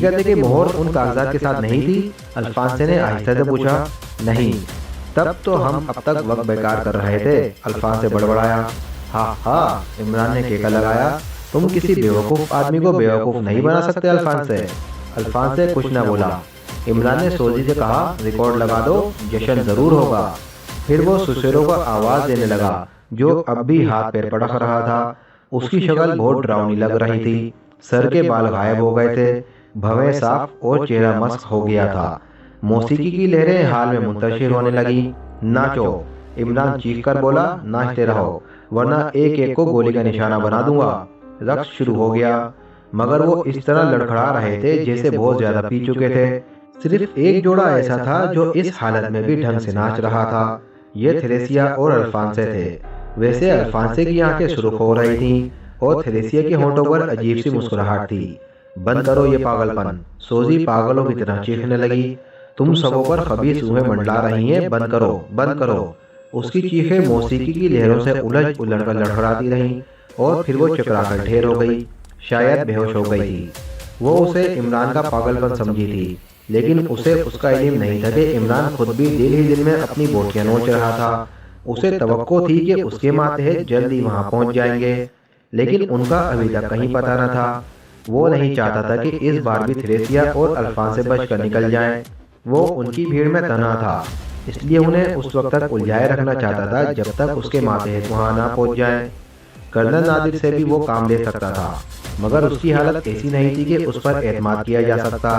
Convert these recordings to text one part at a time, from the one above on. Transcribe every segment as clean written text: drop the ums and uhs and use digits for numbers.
حقیقت ہے کہ مہر ان کاغذات کے ساتھ نہیں تھی؟ الفانسے نے آہستہ سے پوچھا۔ نہیں، تب تو ہم اب تک وقت بیکار کر رہے تھے، الفانسے بڑبڑایا۔ ہاں ہاں، عمران نے کیکا لگایا، تم کسی بیوقوف آدمی کو بیوقوف نہیں بنا سکتے الفانسے۔ الفانسے کچھ نہ بولا۔ عمران نے سوزی سے کہا، ریکارڈ لگا دو، جشن ضرور ہوگا۔ پھر وہ سسیرو کو آواز دینے لگا جو اب بھی ہاتھ پیر پٹک رہا تھا۔ اس کی شکل بہت ڈراؤنی لگ رہی تھی، سر کے بال غائب ہو گئے تھے، بھویں صاف اور چہرہ مسخ ہو گیا تھا۔ موسیقی کی لہریں حال میں منتشر ہونے لگی۔ ناچو، عمران چیخ کر بولا، ناچتے رہو ورنہ ایک ایک کو گولی کا نشانہ بنا دوں گا۔ رقص شروع ہو گیا، مگر وہ اس طرح لڑکھڑا رہے تھے جیسے بہت زیادہ پی چکے تھے۔ صرف ایک جوڑا ایسا تھا جو اس حالت میں بھی ڈھنگ سے ناچ رہا تھا، یہ تھریسیا اور الفانسے تھے۔ ویسے الفانسے کی آنکھیں سرخ ہو رہی تھیں اور تھریسیا کے ہونٹوں پر عجیب سی مسکراہٹ تھی۔ بند کرو یہ پاگل پن، سوزی پاگلوں کی طرح چیخنے لگی، تم سبوں پر خبیث روحیں منڈلا رہی ہیں، بند کرو بند کرو۔ اس کی چیخیں موسیقی کی لہروں سے الجھ الجھ کر لڑکھڑاتی رہیں اور پھر وہ چکرا کر ڈھیر ہو گئی، شاید بے ہوش ہو گئی تھی۔ وہ اسے عمران کا پاگل پن سمجھی تھی، لیکن اسے اس کا علم نہیں تھا کہ عمران خود بھی دل ہی دل میں اپنی بوٹیاں نوچ رہا تھا۔ اسے توقع تھی کہ اس کے ماتحت جلد ہی وہاں پہنچ جائیں گے، لیکن ان کا ابھی تک کہیں پتہ نہ تھا۔ وہ نہیں چاہتا تھا کہ اس بار بھی تھریسیا اور الفانسے بچ کر نکل جائیں۔ وہ ان کی بھیڑ میں تنہا تھا، اس لیے انہیں اس وقت تک الجھائے رکھنا چاہتا تھا جب تک اس کے ماتحت وہاں نہ پہنچ جائیں۔ کرنل نادر سے بھی وہ کام لے سکتا تھا، مگر اس کی حالت ایسی نہیں تھی کہ اس پر اعتماد کیا جا سکتا۔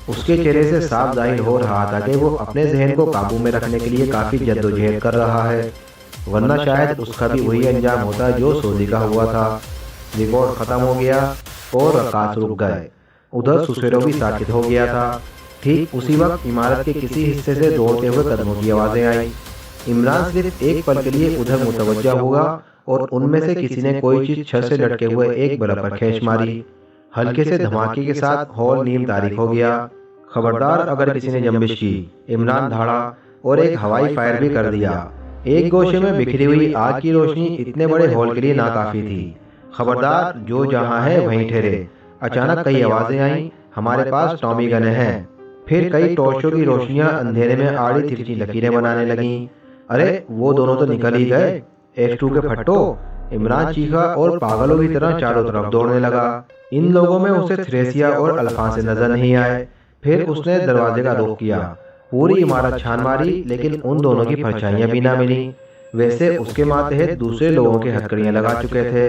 اس کے چہرے سے صاف ظاہر ہو رہا تھا کہ وہ اپنے ذہن کو قابو میں رکھنے کے لیے کافی جدوجہد کر رہا ہے، ورنہ شاید اس کا بھی وہی انجام ہوتا جو سوزی کا ہوا تھا۔ ریکارڈ ختم ہو گیا اور رقاص رک گئے۔ ادھر سسیرو بھی ساکت ہو گیا تھا۔ ٹھیک اسی وقت عمارت کے کسی حصے سے دوڑتے ہوئے قدموں کی آوازیں آئیں۔ عمران صرف ایک پل کے لیے ادھر متوجہ ہوا اور ان میں سے کسی نے کوئی چیز چھت سے لٹکے ہوئے ایک بلب پر کھینچ ماری۔ ہلکے سے دھماکے کے ساتھ ہال نیم تاریک ہو گیا۔ خبردار اگر کسی نے جنبش کی، عمران دھاڑا اور ایک ہوائی فائر بھی کر دیا۔ ایک گوشے میں بکھری ہوئی آگ کی روشنی اتنے بڑے ہال کے لیے ناکافی تھی۔ خبردار، جو جہاں ہے وہیں ٹھہرے۔ اچانک کئی آوازیں آئیں، ہمارے پاس ٹامی گنیں ہیں۔ پھر کئی ٹارچوں کی روشنیاں اندھیرے میں آڑی ترچھی لکیریں بنانے لگیں۔ ارے وہ دونوں تو نکل ہی گئے، F2 کے پھٹو! عمران چیخا اور پاگلوں کی طرح چاروں طرف دوڑنے لگا۔ ان لوگوں میں اسے تھریسیا اور الفانسے نظر نہیں آئے۔ پھر اس نے دروازے کا رخ کیا، پوری عمارت چھان ماری، لیکن ان دونوں کی پرچھائیاں بھی نہ ملیں۔ ویسے اس کے ماتحت دوسرے لوگوں کے ہتکڑیاں لگا چکے تھے۔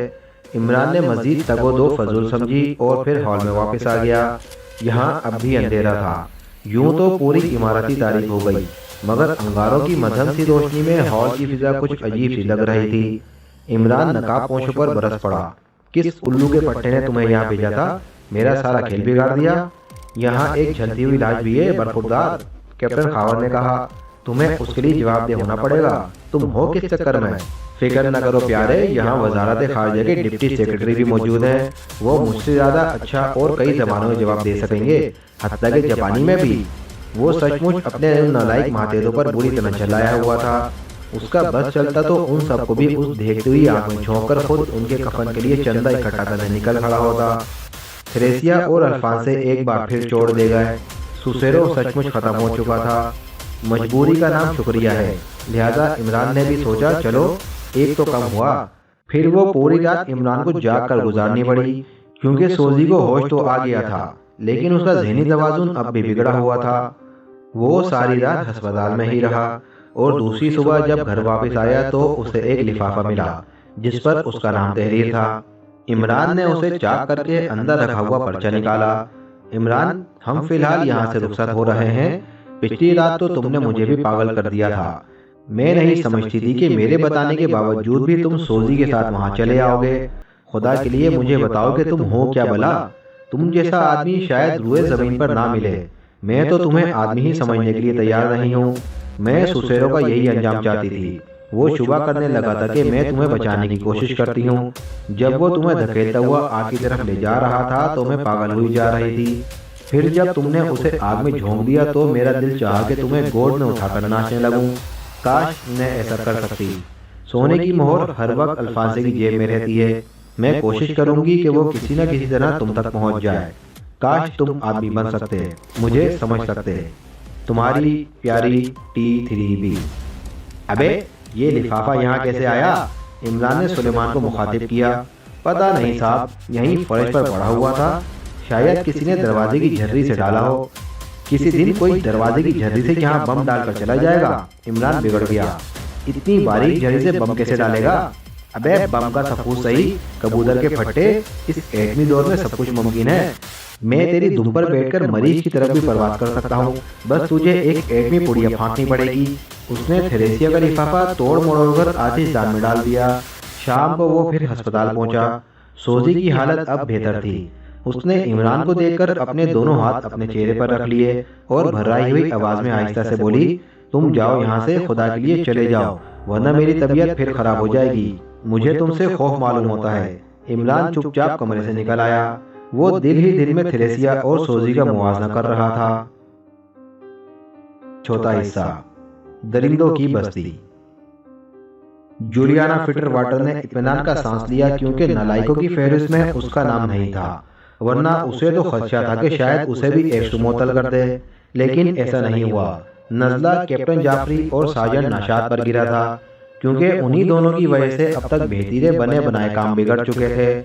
عمران نے مزید تگ و دو فضول سمجھی اور پھر ہال میں واپس آ گیا۔ یہاں اب بھی اندھیرا تھا، یوں تو پوری عمارت ہی تاریک ہو گئی، مگر انگاروں کی مدھم سی روشنی میں ہال کی فضا کچھ عجیب سی لگ رہی تھی۔ عمران نقاب پوشوں پر برس پڑا۔ کس الو کے پٹے نے تمہیں یہاں بھیجا تھا؟ میرا سارا کھیل بگاڑ دیا۔ یہاں ایک جلتی ہوئی لاش بھی ہے برخوردار، کیپٹن خاور نے کہا۔ تمہیں اس کے لیے جواب دہ ہونا پڑے گا۔ تم ہو کس چکر میں؟ فکر نہ کرو پیارے، یہاں وزارت خارجہ کے ڈپٹی سیکرٹری بھی موجود ہیں۔ وہ مجھ سے زیادہ اچھا اور کئی زبانوں میں جواب دے سکیں گے، حتیٰ کہ جاپانی میں بھی۔ وہ سچ مچ اپنے نالائق ماتحتوں پر بری طرح چلایا ہوا تھا۔ اس کا بس چلتا تو ان سب کو بھی اس دیکھتی ہوئی آنکھ میں جھونک کر خود ان کے کفن کے لیے چندہ اکٹھا کرنے نکل کھڑا ہوتا۔ تھریسیا اور الفانسے ایک بار پھر چھوڑ دے گئے۔ سسیرو سچ مچ ختم ہو چکا تھا۔ مجبوری کا نام شکریہ ہے، لہذا عمران نے بھی سوچا چلو ایک تو کم ہوا۔ پھر وہ پوری رات عمران کو جاگ کر گزارنی پڑی، کیونکہ سوزی کو ہوش تو آ گیا تھا، لیکن اس کا ذہنی توازن اب بھی بگڑا ہوا تھا۔ وہ ساری رات ہسپتال میں ہی رہا اور دوسری صبح جب گھر واپس آیا تو اسے ایک لفافہ ملا جس پر اس کا نام تحریر تھا۔ عمران نے اسے چاک کر کے اندر رکھا ہوا پرچہ نکالا۔ عمران، ہم فی الحال یہاں سے رخصت ہو رہے ہیں۔ پچھلی رات تو تم نے مجھے بھی پاگل کر دیا تھا۔ میں نہیں سمجھتی تھی کہ میرے بتانے کے باوجود بھی تم سوزی کے ساتھ وہاں چلے آؤ گے۔ خدا کے لیے مجھے بتاؤ کہ تم ہو کیا بلا؟ تم جیسا آدمی شاید روئے زمین پر نہ ملے۔ میں تو تمہیں آدمی ہی سمجھنے کے لیے تیار نہیں ہوں۔ میں سسیرو کا یہی انجام چاہتی تھی۔ وہ شبہ کرنے لگا تھا کہ میں تمہیں بچانے کی کوشش کرتی ہوں۔ جب وہ تمہیں دھکیلتا ہوا آگ کی طرف لے جا رہا تھا تو میں پاگل ہوئی جا رہی تھی۔ پھر جب تم نے اسے آگ میں جھونک دیا تو میرا دل چاہا کہ تمہیں گود میں اٹھا کر ناچنے لگوں۔ کاش میں ایسا کر سکتی۔ سونے کی مہر ہر وقت الفانسے کی جیب میں رہتی ہے۔ میں کوشش کروں گی کہ وہ کسی نہ کسی طرح تم تک پہنچ جائے۔ کاش تم آدمی بن سکتے، مجھے سمجھ سکتے۔ تمہاری پیاری T3B۔ ابے یہ لفافہ یہاں کیسے آیا؟ عمران نے سلیمان کو مخاطب کیا۔ پتہ نہیں صاحب، یہیں فرش پر پڑا ہوا تھا، شاید کسی نے دروازے کی جھرری سے ڈالا ہو۔ کسی دن کوئی دروازے کی جھرری سے یہاں بم ڈال کر چلا جائے گا۔ عمران بگڑ گیا، اتنی باریک جھرری سے بم کیسے ڈالے گا؟ ابے بم کا سفوس صحیح، کبوتر کے پھٹے، اس ایٹمی دور میں سب کچھ ممکن ہے۔ میں تیری دم پر بیٹھ کر مریض کی طرف بھی پرواز کر سکتا ہوں، بس تجھے ایک ایٹمی پڑیا پھانکنی پڑے گی۔ اس نے تھریسیا کا لفافہ توڑ موڑ کر آتش دان میں ڈال دیا۔ شام کو وہ پھر ہسپتال پہنچا۔ سوزی کی حالت اب بہتر تھی۔ اس نے عمران کو دیکھ کر اپنے دونوں ہاتھ اپنے چہرے پر رکھ لیے اور بھرائی ہوئی آواز میں آہستہ سے بولی، تم جاؤ یہاں سے، خدا کے لیے چلے جاؤ، ورنہ میری طبیعت پھر خراب ہو جائے گی، مجھے تم سے خوف معلوم ہوتا ہے۔ عمران چپ چاپ کمرے سے نکل آیا۔ وہ دل ہی دل میں تھریسیا اور سوزی کا موازنہ کر رہا تھا۔ چوتھا حصہ، درندوں کی بستی۔ جولیانا فٹر واٹر نے اطمینان کا سانس لیا، کیونکہ نالائکوں کی فہرست میں اس کا نام نہیں تھا، ورنہ اسے تو خدشہ تھا کہ شاید اسے بھی ایکسو معطل کر دے، لیکن ایسا نہیں ہوا۔ نزلہ کیپٹن جعفری اور سارجنٹ نشاط پر گرا تھا، کیونکہ انہی دونوں کی وجہ سے اب تک بہتیرے بنے بنائے کام بگڑ چکے تھے۔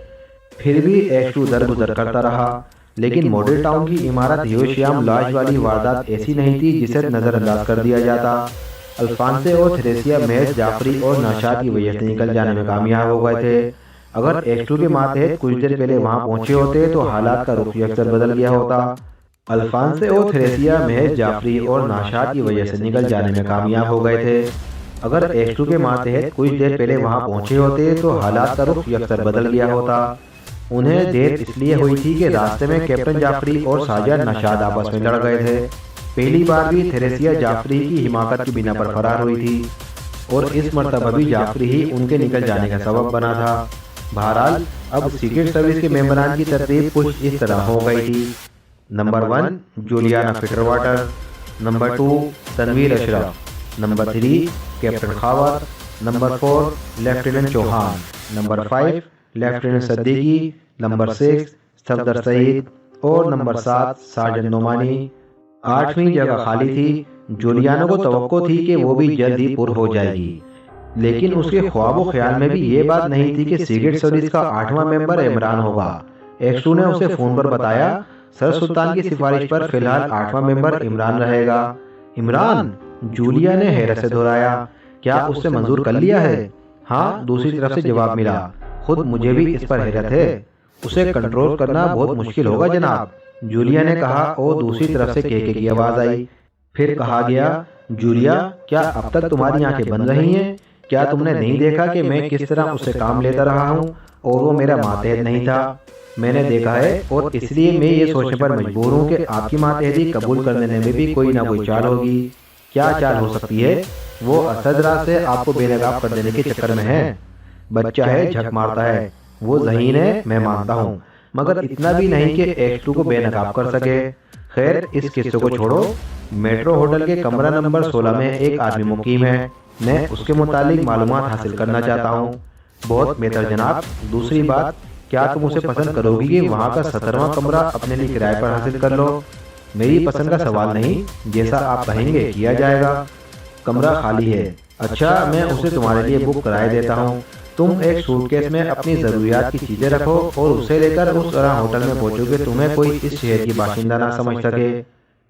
پھر بھی ایکسو درگزر کرتا رہا، لیکن ماڈل ٹاؤن کی عمارت ہیوشیام لاج والی واردات ایسی نہیں تھی جسے نظر انداز کر دیا جاتا۔ الفانسے اور تھریسیا محض جعفری اور نشاط کی وجہ سے نکل جانے میں کامیاب ہو گئے تھے۔ اگر ایکسو کے ماتحت کچھ دیر پہلے وہاں پہنچے ہوتے تو حالات کا رخ یکسر بدل گیا ہوتا۔ الفانسے اور تھریسیا محض جعفری اور نشاط کی وجہ سے نکل جانے میں کامیاب ہو گئے تھے۔ اگر ایکسو کے ماتحت کچھ دیر پہلے وہاں پہنچے ہوتے تو حالات کا رخ یکسر بدل گیا ہوتا۔ انہیں دیر اس لیے ہوئی تھی کہ راستے میں کیپٹن جعفری اور سارجنٹ نشاط آپس میں لڑ گئے تھے۔ پہلی بار بھی تھریسیا جعفری کی حماقت کی بنا پر فرار ہوئی تھی، اور اس مرتبہ بھی جعفری ہی ان کے نکل جانے کا سبب بنا تھا۔ بہرحال اب سیکرٹ سروس کے ممبران کی ترتیب کچھ اس طرح ہو گئی تھی: number 1 Juliana Fitzwater, number 2 Tanvir Ashraf, number 3 Captain Khawar, number 4 Lieutenant Chauhan, number 5 Lieutenant Siddiqui, number 6 Safdar Saeed اور نمبر 7 سارجنٹ نعمانی۔ 8ویں جگہ خالی تھی۔ جولیانا کو توقع تھی کہ وہ بھی جلد ہی پر ہو جائے گی، لیکن اس کے خواب و خیال میں بھی یہ بات نہیں تھی کہ سیکرٹ سروس کا 8واں ممبر عمران ہوگا۔ ایکسو نے اسے فون پر بتایا، سر سلطان کی سفارش پر فی الحال 8واں ممبر عمران رہے گا۔ عمران؟ جولیا نے حیرت سے دہرایا، کیا اس سے منظور کر لیا ہے؟ ہاں، دوسری طرف سے جواب ملا، خود مجھے بھی اس پر حیرت ہے، اسے کنٹرول کرنا بہت مشکل ہوگا جناب، جولیا نے کہا، اور دوسری طرف سے کہکے کی آواز آئی۔ پھر کہا گیا، جولیا کیا اب تک تمہاری آنکھیں بند رہی ہیں؟ کیا تم نے نہیں دیکھا کہ میں کس طرح اس سے کام لیتا رہا ہوں اور وہ میرا ماتحت نہیں تھا؟ میں نے دیکھا ہے، اور اس لیے میں یہ سوچنے پر مجبور ہوں کہ آپ کی ماتحتی قبول کرنے میں بھی کوئی نہ کوئی چال ہوگی۔ کیا چال ہو سکتی ہے؟ وہ اسد رات سے آپ کو بے نقاب کر دینے کے چکر میں ہے۔ بچہ ہے، جھک مارتا ہے، وہ ذہین ہے، میں مانتا ہوں، مگر اتنا بھی نہیں کہ ایکسو کو بے نقاب کر سکے۔ خیر، اس قصے کو چھوڑو۔ میٹرو ہوٹل کے کمرہ نمبر 16 میں ایک آدمی مقیم ہے، میں اس کے متعلق معلومات حاصل کرنا چاہتا ہوں۔ بہت بہتر جناب۔ دوسری بات، کیا تم اسے پسند کرو گی کہ وہاں کا 17واں کمرہ اپنے لیے کرائے پر حاصل کر لو؟ میری پسند کا سوال نہیں، جیسا آپ کہیں گے کیا جائے گا۔ کمرہ خالی ہے؟ اچھا، میں اسے تمہارے لیے بک کرائے دیتا ہوں۔ تم ایک سوٹ کیس میں اپنی ضروریات کی چیزیں رکھو اور اسے لے کر اس طرح ہوٹل میں پہنچو کہ تمہیں کوئی اس شہر کی باشندہ نہ سمجھ سکے۔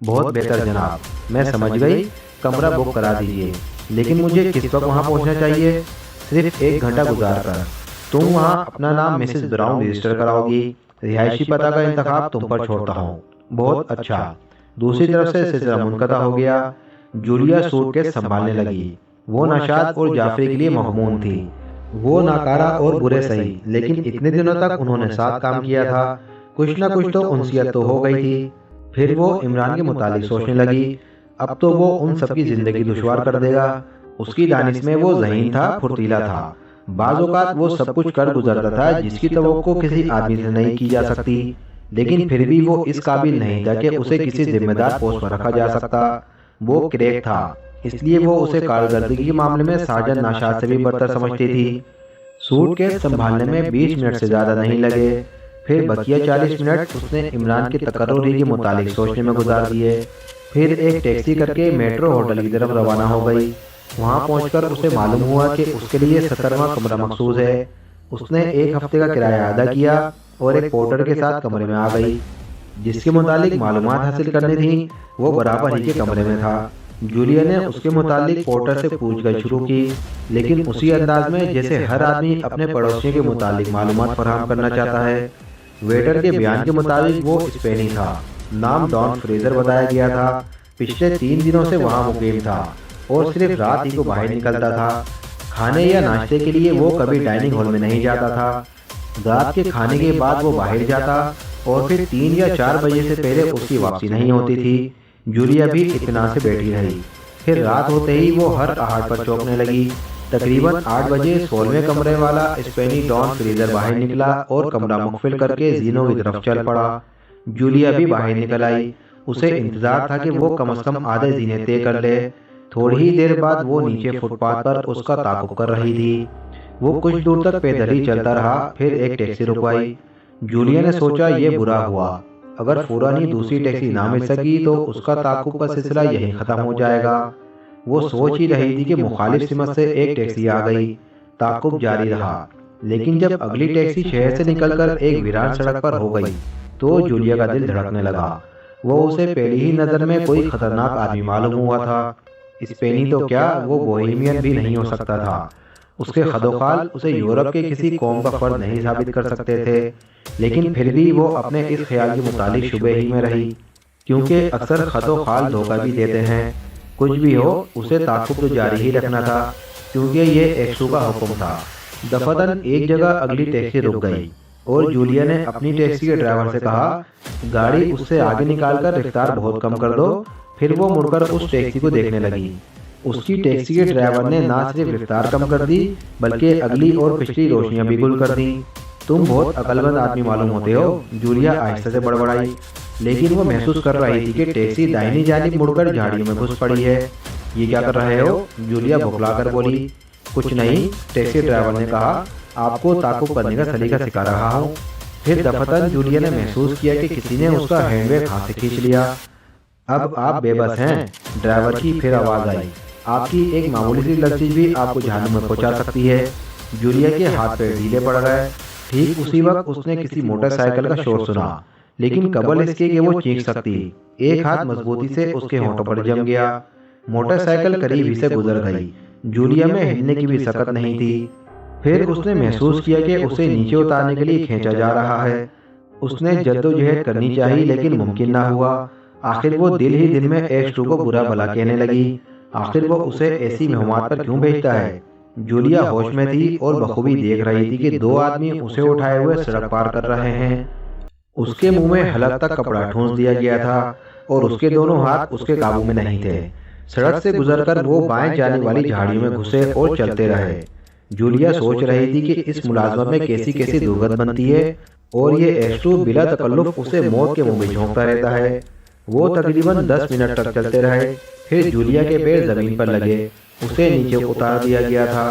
بہت بہتر جناب، میں سمجھ گئی، کمرہ بک کرا دیجیے، لیکن مجھے کس وقت وہاں پہنچنا چاہیے؟ صرف 1 گھنٹہ گزار کر۔ تم وہاں اپنا نام مسز براؤن رجسٹر کراؤ گی، رہائشی پتہ کا انتخاب تم پر چھوڑتا ہوں۔ بہت اچھا۔ دوسری طرف سے سلسلہ منقطع ہو گیا۔ جولیا سوٹ کیس سنبھالنے لگی۔ وہ نشاط اور جعفری کے لیے مغموم تھی۔ وہ ناکارہ اور برے صحیح، لیکن اتنے دنوں تک انہوں نے ساتھ کام کیا تھا، کچھ نہ کچھ تو انسیت تو ہو گئی تھی۔ پھر وہ عمران کے متعلق سوچنے لگی، اب تو وہ ان سب کی زندگی دشوار کر دے گا۔ اس کی دانش میں وہ ذہین تھا، پھرتیلا تھا، بعض اوقات وہ سب کچھ کر گزرتا تھا جس کی توقع کسی آدمی سے نہیں کی جا سکتی، لیکن پھر بھی وہ اس قابل نہیں تھا کہ اسے کسی ذمہ دار پوسٹ پر رکھا جا سکتا۔ وہ کریک تھا، اس لیے وہ اسے کارکردگی کے معاملے میں سارجنٹ نشاط سے بھی برتر سمجھتی تھی۔ سوٹ کیس سنبھالنے میں 20 منٹ سے زیادہ نہیں لگے۔ پھر بقیہ 40 منٹ اس نے عمران کی تقرری کے متعلق سوچنے میں گزار دیے۔ پھر ایک ٹیکسی کر کے میٹرو ہوٹل کی طرف روانہ ہو گئی۔ وہاں پہنچ کر اسے معلوم ہوا کہ اس کے لیے 17واں کمرہ مخصوص ہے۔ اس نے 1 ہفتے کا کرایہ ادا کیا اور ایک پورٹر کے ساتھ کمرے میں آ گئی۔ جس کے متعلق معلومات حاصل کرنی تھی وہ برابر ہی کے کمرے میں تھا۔ جولیا نے اس کے متعلق پورٹر سے پوچھ گچھ شروع کی، لیکن اسی انداز میں جیسے ہر آدمی اپنے پڑوسیوں کے متعلق معلومات فراہم کرنا چاہتا ہے۔ ویٹر کے بیان کے مطابق وہ اسپینی تھا، نام ڈان فریزر بتایا گیا تھا، پچھلے 3 دنوں سے وہاں مقیم تھا اور صرف رات ہی کو باہر نکلتا تھا۔ کھانے یا ناشتے کے لیے وہ کبھی ڈائننگ ہال میں نہیں جاتا تھا۔ رات کے کھانے کے بعد وہ باہر جاتا اور پھر 3 یا 4 بجے سے پہلے اس کی واپسی نہیں ہوتی تھی۔ جولیا بھی اطمینان سے بیٹھی رہی۔ پھر رات ہوتے ہی وہ ہر آہٹ پر چونکنے لگی۔ تقریباً 8 بجے 16ویں کمرے والا اسپینی ڈان فریزر باہر نکلا اور کمرہ مقفل کر کے زینوں کی طرف چل پڑا۔ جولیا بھی باہر نکل آئی۔ اسے انتظار تھا کہ وہ کم از کم آدھے زینے طے کر لے۔ تھوڑی ہی دیر بعد وہ نیچے فٹ پاتھ پر اس کا تعاقب کر رہی تھی۔ وہ کچھ دور تک پیدل ہی چلتا رہا، پھر ایک ٹیکسی رکوائی۔ جولیا نے سوچا یہ برا ہوا، اگر فوراً ہی دوسری ٹیکسی نہ مل سکی تو اس کا تعاقب کا سلسلہ یہیں ختم ہو جائے گا۔ وہ سوچ ہی رہی تھی کہ مخالف سمت سے ایک ٹیکسی آ گئی۔ تعاقب جاری رہا، لیکن جب اگلی ٹیکسی شہر سے نکل کر ایک ویران سڑک پر ہو گئی تو جولیا کا دل دھڑکنے لگا۔ وہ اسے پہلی ہی نظر میں کوئی خطرناک آدمی معلوم ہوا تھا۔ اسپینی تو کیا، وہ بوہیمین بھی نہیں ہو سکتا تھا۔ اس کے خد و خال اسے یورپ کے کسی قوم کا فرد نہیں ثابت کر سکتے تھے، لیکن پھر بھی وہ اپنے اس خیال کے متعلق شبہ ہی میں رہی، کیونکہ اکثر خد و خال دھوکہ بھی دیتے ہیں۔ کچھ بھی ہو، اسے تعاقب تو جاری ہی رکھنا تھا، کیونکہ یہ ایکسو کا حکم تھا۔ دفتن ایک جگہ اگلی ٹیکسی رک گئی اور جولیا نے اپنی ٹیکسی کے ڈرائیور سے کہا گاڑی اس سے آگے نکال کر رفتار بہت کم کر دو۔ پھر وہ مڑ کر اس ٹیکسی کو دیکھنے لگی۔ اس کی ٹیکسی کے ڈرائیور نے نہ صرف رفتار کم کر دی بلکہ اگلی اور پچھلی روشنیاں بھی گل کر دیں۔ تم بہت عقل مند آدمی معلوم ہوتے ہو، جولیا آہستہ سے بڑبڑائی، لیکن وہ محسوس کر رہی تھی کہ ٹیکسی دائنی جانب مڑ کر جھاڑیوں میں گھس پڑی ہے۔ یہ کیا کر رہے ہو؟ جولیا بھوکلا کر بولی۔ کچھ نہیں، ٹیکسی ڈرائیور نے کہا، آپ کو تعاقب کرنے کا سلیقہ سکھا رہا ہوں۔ پھر دفتن جولیا نے محسوس کیا کہ کسی نے اس کا ہینڈ بیگ ہاتھ سے کھینچ لیا۔ اب آپ بے بس ہیں، ڈرائیور کی پھر آواز آئی، آپ کی ایک معمولی سی لفظ بھی آپ کو جہنم میں پہنچا سکتی ہے۔ جولیا کے ہاتھ پہ ڈھیلے پڑ گئے۔ ٹھیک اسی وقت اس نے کسی موٹر سائیکل کا شور سنا، لیکن قبل اس کے کہ وہ چیخ سکتی، ایک ہاتھ مضبوطی سے اس کے ہونٹوں پر جم گیا۔ موٹر سائیکل قریب ہی سے گزر گئی۔ جولیا میں ہلنے کی بھی سکت نہیں تھی۔ پھر اس نے محسوس کیا کہ اسے نیچے اتارنے کے لیے کھینچا جا رہا ہے۔ اس نے جدوجہد کرنی چاہی لیکن ممکن نہ ہوا۔ آخر وہ دل ہی دل میں ایکسٹو کو برا بھلا کہنے لگی۔ آخر وہ اسے ایسی مہمات پر کیوں بھیجتا ہے؟ جولیا ہوش میں تھی اور بخوبی دیکھ رہی تھی کہ 2 آدمی اسے اٹھائے ہوئے سڑک پار کر رہے ہیں۔ اس کے منہ میں حلق تک کپڑا ٹھونس دیا گیا تھا اور اس کے دونوں ہاتھ اس کے قابو میں نہیں تھے۔ سڑک سے گزر کر وہ بائیں جانے والی جھاڑیوں میں گھسے اور چلتے رہے۔ جولیا سوچ رہی تھی کہ اس ملازمت میں کیسی کیسی درگت بنتی ہے اور یہ ایکسٹو بلا تکلف اسے موت کے منہ میں جھونکتا رہتا ہے۔ وہ تقریباً 10 منٹ تک چلتے رہے۔ پھر جولیا کے پیر زمین پر لگے، اسے نیچے اتار دیا گیا تھا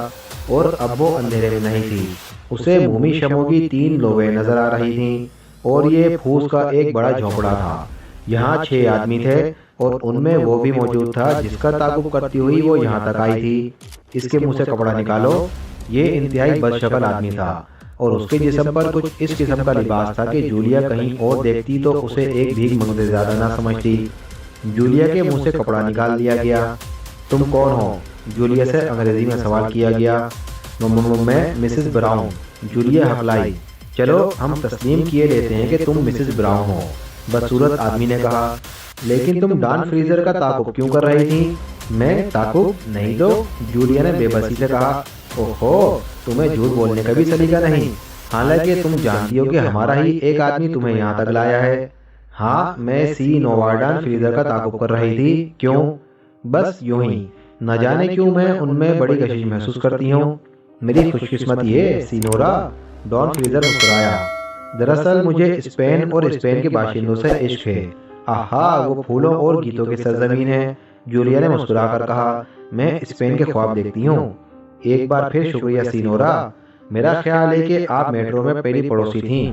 اور اب وہ اندھیرے میں نہیں تھی۔ اسے مومی شمعوں کی 3 لویں نظر آ رہی تھیں اور یہ پھوس کا ایک بڑا جھونپڑا تھا۔ یہاں 6 آدمی تھے اور ان میں وہ بھی موجود تھا جس کا تعاقب کرتی ہوئی وہ یہاں تک آئی تھی۔ اس کے منہ سے کپڑا نکالو۔ یہ انتہائی بد شکل آدمی تھا اور اس کے جسم پر کچھ اس قسم کا لباس تھا کہ جولیا کہیں اور دیکھتی تو اسے ایک بھیک منگتے زیادہ نہ سمجھتی۔ جولیا کے منہ سے کپڑا نکال دیا گیا۔ تم کون ہو؟ جولیا سے انگریزی میں سوال کیا گیا۔ میں مسز براؤن، جولیا ہکلائی۔ چلو ہم تسلیم کیے لیتے ہیں کہ تم مسز براؤن ہو، بدصورت آدمی نے کہا، لیکن تم ڈان فریزر کا تعاقب کیوں کر رہی تھی؟ میں تعاقب نہیں دو، جولیا نے بے بسی سے کہا۔ اوہو، تمہیں جھوٹ بولنے کا بھی سلیقہ نہیں، حالانکہ تم جانتی ہو کہ ہمارا ہی ایک آدمی تمہیں یہاں تک لایا ہے۔ ہاں، میں سی نوارڈان فریزر کا تعاقب کر رہی تھی۔ کیوں؟ بس یوں ہی، نہ جانے کیوں میں ان میں بڑی کشش محسوس کرتی ہوں۔ میری خوش قسمتی ہے سینورا، ڈان فریزر مسکرایا۔ دراصل مجھے اسپین اور اسپین کے باشندوں سے عشق ہے۔ آہا، وہ پھولوں اور گیتوں کی سرزمین ہے، جولیا نے مسکرا کر کہا۔ میں اسپین کے خواب دیکھتی ہوں۔ ایک بار پھر شکریہ سینورا، میرا خیال ہے کہ آپ میٹرو میں پہلی پڑوسی تھیں۔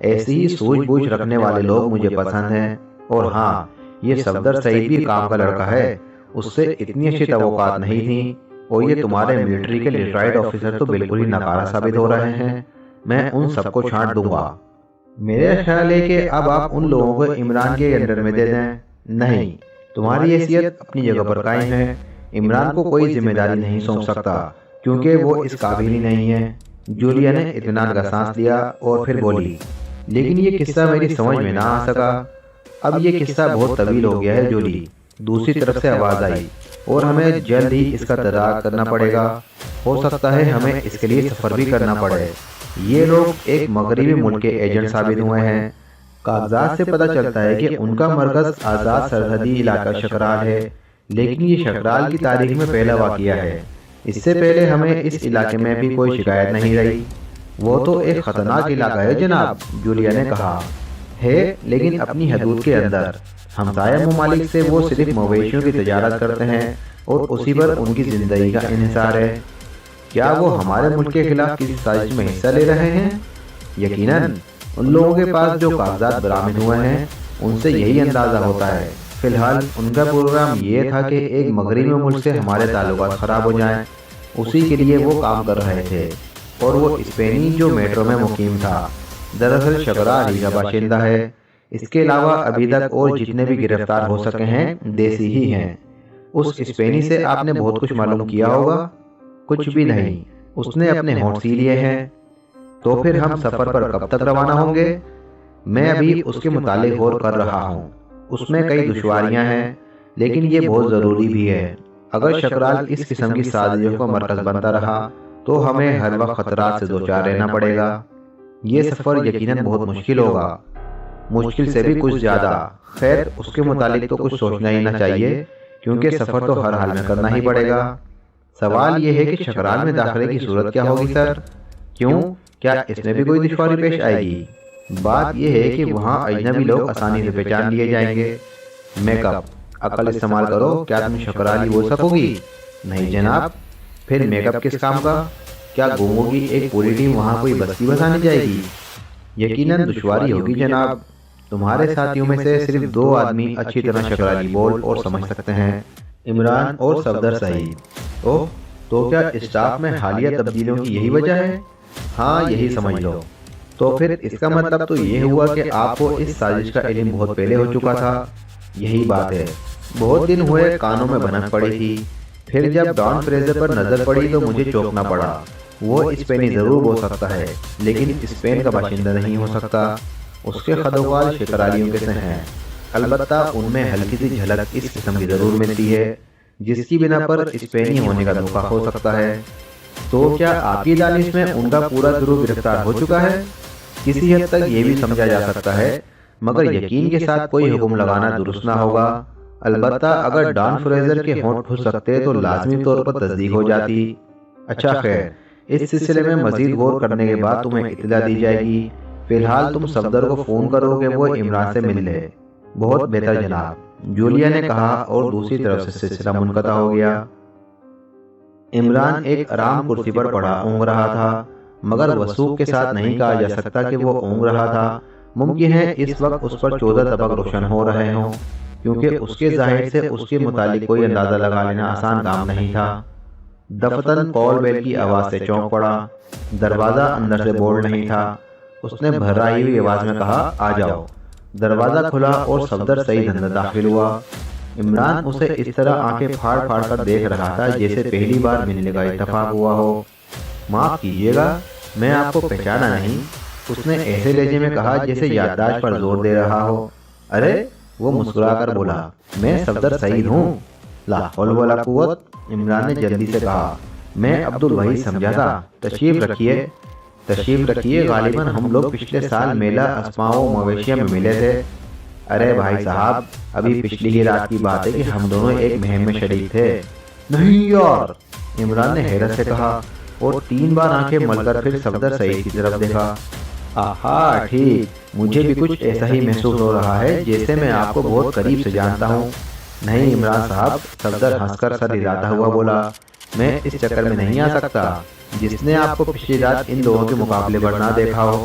ایسی ہی سوجھ بوجھ رکھنے والے لوگ مجھے پسند ہیں۔ اور ہاں، یہ صفدر سعید بھی کام کا لڑکا ہے، اس سے اتنی اچھی توقعات نہیں تھیں، اور یہ تمہارے ملٹری کے ریٹائرڈ آفیسر تو بالکل ہی ناکارہ ثابت ہو رہے ہیں۔ میں ان سب کو چھانٹ دوں گا۔ میرا خیال ہے کہ اب آپ ان لوگوں کو عمران کے انڈر میں دے دیں۔ نہیں، تمہاری حیثیت اپنی جگہ پر قائم ہے۔ عمران کو کوئی ذمہ داری نہیں سونپ سکتا کیونکہ وہ اس قابل ہی نہیں ہے۔ جولیا نے اطمینان کا سانس لیا اور پھر بولی، لیکن یہ قصہ میری سمجھ میں نہ آ سکا۔ اب یہ قصہ بہت طویل ہو گیا ہے جولی، دوسری طرف سے آواز آئی، اور ہمیں جلد ہی اس کا تدارک کرنا پڑے گا۔ ہو سکتا ہے ہمیں اس کے لیے سفر بھی کرنا پڑے۔ یہ لوگ ایک مغربی ملک کے ایجنٹ ثابت ہوئے ہیں۔ کاغذات سے پتہ چلتا ہے کہ ان کا مرکز آزاد سرحدی علاقہ شکرال ہے، لیکن یہ شکرال کی تاریخ میں پہلا واقعہ ہے۔ اس سے پہلے ہمیں اس علاقے میں بھی کوئی شکایت نہیں رہی۔ وہ تو ایک خطرناک علاقہ ہے جناب، جولیا نے کہا۔ ہے، لیکن اپنی حدود کے اندر۔ ہمسایہ ممالک سے وہ صرف مویشیوں کی تجارت کرتے ہیں اور اسی پر ان کی زندگی کا انحصار ہے۔ کیا وہ ہمارے ملک کے خلاف کسی سازش میں حصہ لے رہے ہیں؟ یقیناً ان لوگوں کے پاس جو کاغذات برآمد ہوئے ہیں ان سے یہی اندازہ ہوتا ہے۔ فی الحال ان کا پروگرام یہ تھا کہ ایک مغربی ملک سے ہمارے تعلقات خراب ہو جائیں، اسی کے لیے وہ کام کر رہے تھے۔ اور وہ اسپینی جو میٹرو میں مقیم تھا دراصل شکرال ہی کا باشندہ ہے۔ اس کے علاوہ ابھی تک اور جتنے بھی گرفتار ہو سکے ہیں دیسی ہی ہیں۔ اس اسپینی سے آپ نے بہت کچھ معلوم کیا ہوگا؟ کچھ بھی نہیں، اس نے اپنے ہونٹ سی لیے ہیں۔ تو پھر ہم سفر پر کب تک روانہ ہوں گے؟ میں ابھی اس کے متعلق غور کر رہا ہوں۔ اس میں کئی دشواریاں ہیں، لیکن یہ بہت ضروری بھی ہے۔ اگر شکرال اس قسم کی سازشوں کا مرکز بنتا رہا تو ہمیں ہر وقت خطرات سے دوچار رہنا پڑے گا۔ یہ سفر یقیناً بہت مشکل ہوگا، مشکل سے بھی کچھ زیادہ۔ خیر، اس کے متعلق تو کچھ سوچنا ہی نہ چاہیے، کیونکہ سفر تو ہر حال میں کرنا ہی پڑے گا۔ سوال یہ ہے کہ شکرال میں داخلے کی صورت کیا ہوگی سر؟ کیوں؟ کیا اس میں بھی کوئی دشواری پیش آئے گی؟ بات یہ ہے کہ وہاں اجنبی لوگ آسانی سے پہچان لیے جائیں گے۔ میک اپ، عقل استعمال کرو، کیا تم شکرالی بول سکو گی؟ نہیں جناب۔ پھر میک اپ کس کام کا؟ کیا گونگوں کی ایک پوری ٹیم وہاں کوئی بستی بسانے جائے گی؟ یقیناً دشواری ہوگی جناب۔ تمہارے ساتھیوں میں سے صرف 2 آدمی اچھی طرح شکرالی بول اور سمجھ سکتے ہیں، عمران اور صفدر سعید۔ اوہ، تو کیا اسٹاف میں حالیہ تبدیلیوں کی یہی وجہ ہے؟ ہاں، یہی سمجھ لو۔ تو پھر اس کا مطلب تو یہ ہوا کہ آپ کو اس سازش کا علم بہت پہلے ہو چکا تھا۔ یہی بات ہے، بہت دن ہوئے کانوں میں بھنک پڑی تھی۔ پھر جب ڈان فریزر پر نظر پڑی تو مجھے چونکنا پڑا۔ وہ اسپینی ضرور ہو سکتا ہے، لیکن اسپین کا باشندہ نہیں ہو سکتا۔ اس کے خدوال شکرالیوں کے سے ہیں، البتہ ان میں ہلکی سی جھلک اس قسم کی ضرور ملتی ہے جس کی بنا پر اسپینی ہونے کا دھوکہ ہو سکتا ہے۔ تو کیا آپ کی دانش میں ان کا پورا گروہ گرفتار ہو چکا ہے؟ کسی حد تک یہ بھی سمجھا جا سکتا ہے، مگر یقین کے ساتھ کوئی حکم لگانا درست نہ ہوگا۔ البتہ اگر ڈان فریزر کے ہونٹ پھس سکتے تو لازمی طور پر تصدیق ہو جاتی۔ اچھا خیر، اس سلسلے میں مزید غور کرنے کے بعد تمہیں اطلاع دی جائے گی۔ فی الحال تم صفدر کو فون کرو کہ وہ عمران سے مل لے۔ بہت بہتر جناب، جولیا نے کہا، اور دوسری طرف سے سلسلہ منقطع ہو گیا۔ عمران ایک آرام کرسی پر پڑا اونگ رہا تھا، مگر وثوق کے ساتھ نہیں کہا جا سکتا کہ وہ اونگ رہا تھا۔ ممکن ہے اس وقت اس پر 14 طبق روشن ہو رہے ہوں، کیونکہ اس کے ظاہر سے اس کے متعلق کوئی اندازہ لگا لینا آسان کام نہیں تھا۔ دفتن کال بیل کی آواز سے چونک پڑا۔ دروازہ اندر سے بولڈ نہیں تھا۔ اس نے بھرائی ہوئی آواز میں کہا، آ جاؤ۔ دروازہ کھلا اور صفدر سعید اندر داخل ہوا۔ عمران اسے اس طرح آنکھیں پھاڑ پھاڑ کر دیکھ رہا تھا جیسے پہلی بار ملنے کا اتفاق ہوا ہو۔ معاف کیجیے گا، میں آپ کو پہچانا نہیں، اس نے ایسے لہجے میں کہا جیسے یادداشت پر زور دے رہا ہو۔ ارے، وہ مسکرا کر بولا، میں صفدر سعید ہوں۔ لا حول ولا قوت، عمران نے جلدی سے کہا، میں عبد الوحید سمجھا تھا۔ تشریف رکھیے، تشریف رکھیے، غالباً ہم لوگ پچھلے سال میلہ اسماء و مویشیہ میں ملے تھے۔ ارے بھائی صاحب، ابھی پچھلی ہی رات کی بات ہے کہ ہم دونوں ایک مہم میں شریک تھے۔ نہیں یار، عمران نے حیرت سے کہا، اور 3 بار آنکھیں مل کر پھر صفدر سعید کی طرف دیکھا۔ آہا، ٹھیک، مجھے بھی کچھ ایسا ہی محسوس ہو رہا ہے جیسے میں آپ کو بہت قریب سے جانتا ہوں۔ نہیں عمران صاحب، صفدر ہنس کر سر ہلاتا ہوا بولا، میں اس چکر میں نہیں آ سکتا۔ جس نے آپ کو پچھلی رات ان لوگوں کے مقابلے پر نہ دیکھا ہو،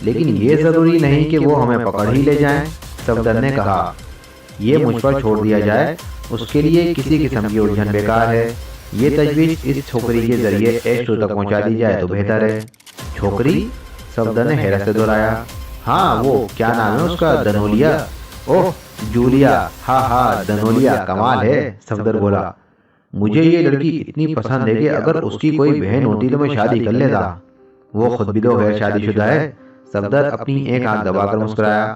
لیکن یہ ضروری نہیں کہ وہ ہمیں پکڑ ہی لے جائیں۔ صفدر نے کہا، یہ مجھ پر چھوڑ دیا جائے، اس کے لیے کسی قسم کی الجھن بیکار ہے۔ یہ تجویز اس چھوکری کے ذریعے ایسٹرو تک پہنچا دی جائے تو بہتر ہے۔ چھوکری؟ صفدر نے حیرت سے دہرایا۔ ہاں، وہ کیا نام ہے اس کا؟ دنولیا؟ اوہ، جولیا، ہاں دنولیا، کمال ہے، صفدر بولا۔ مجھے یہ لڑکی اتنی پسند ہے کہ اگر اس کی کوئی بہن ہوتی تو میں شادی کر لیتا۔ وہ خود بھی تو غیر شادی شدہ ہے۔ صفدر اپنی ایک آنکھ دبا کر مسکرایا۔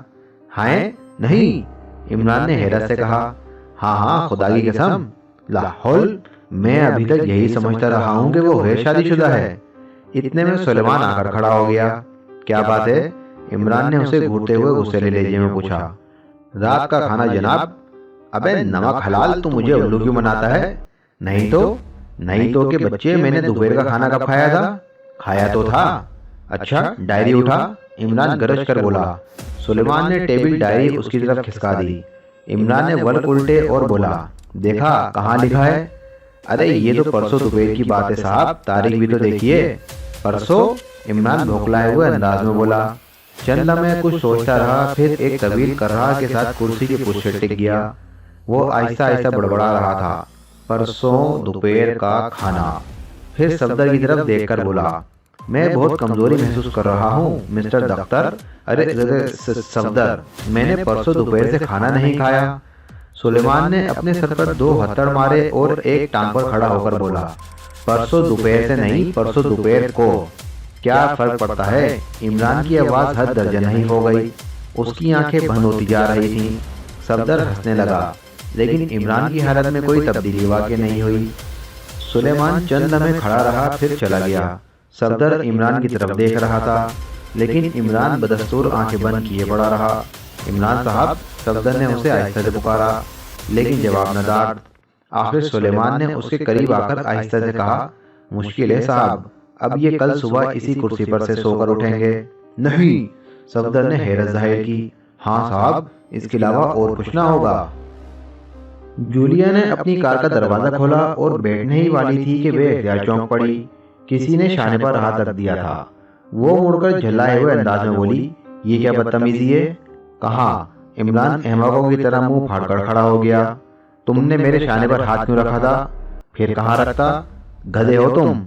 ہائے نہیں، عمران نے حیرت سے کہا۔ ہاں خدا کی قسم، لا حول، میں ابھی تک یہی سمجھتا رہا ہوں کہ وہ غیر شادی شدہ ہے۔ اتنے میں سلیمان آ کر کھڑا ہو گیا۔ کیا بات ہے؟ عمران نے اسے گھورتے ہوئے غصے لہجے میں پوچھا۔ رات کا کھانا جناب۔ ابے نمک حلال، تو مجھے الو کیوں بناتا ہے؟ نہیں تو کہ بچے، میں نے دوپہر کا کھانا کب کھایا تھا؟ کھایا تو تھا۔ اچھا، ڈائری اٹھا، عمران گرج کر بولا۔ سلیمان نے ٹیبل ڈائری اس کی طرف کھسکا دی۔ عمران نے ورق الٹے اور بولا، دیکھا کہاں لکھا ہے؟ ارے یہ تو پرسوں دوپہر کی بات ہے صاحب، تاریخ بھی تو دیکھیے۔ پرسوں؟ عمران بھوکلائے ہوئے انداز میں بولا۔ چند لمحے کچھ سوچتا رہا، پھر ایک طویل کرہا کے ساتھ کرسی کی پشت سے ٹک گیا۔ وہ آہستہ آہستہ بڑبڑا رہا تھا، پرسوں دوپہر کا کھانا۔ پھر صفدر کی طرف دیکھ کر بولا، میں بہت کمزوری محسوس کر رہا ہوں مسٹر دختر۔ ارے صفدر، میں نے پرسوں دوپہر سے کھانا نہیں کھایا۔ سلیمان نے اپنے سر پر 2 ہتھڑ مارے اور ایک ٹانگ پر کھڑا ہو کر بولا، پرسوں دوپہر سے نہیں، پرسوں دوپہر کو۔ کیا فرق پڑتا ہے؟ عمران کی آواز حد درجہ نہیں ہو گئی، اس کی آنکھیں بند ہوتی جا رہی تھیں۔ صفدر ہنسنے لگا، لیکن عمران کی حالت میں کوئی تبدیلی واقع نہیں ہوئی۔ سلیمان چند لمحے کھڑا رہا، پھر چلا گیا۔ صفدر عمران کی طرف دیکھ رہا تھا، لیکن عمران بدستور آنکھیں بند کیے پڑا رہا۔ عمران صاحب، صفدر نے اسے آہستہ سے پکارا، لیکن جواب نہ دار۔ آخر سلیمان نے اس کے قریب آ کر آہستہ سے کہا، مشکل ہے صاحب، اب یہ کل صبح اسی کرسی پر سے سو کر اٹھیں گے۔ نہیں، صفدر نے حیرت ظاہر کی۔ ہاں صاحب، اس کے علاوہ اور کچھ نہ ہوگا۔ جولیا نے اپنی کار کا دروازہ کھولا اور بیٹھنے ہی والی تھی کہ بے اختیار چونک پڑی۔ کسی نے شانے پر ہاتھ رکھ دیا تھا۔ وہ مڑ کر جھلائے ہوئے انداز میں بولی، یہ کیا بدتمیزی ہے؟ کہاں؟ عمران احمقوں کی طرح منہ پھاڑ کر کھڑا ہو گیا۔ تم نے میرے شانے پر ہاتھ کیوں رکھا تھا؟ پھر کہاں رکھتا؟ گدھے ہو تم؟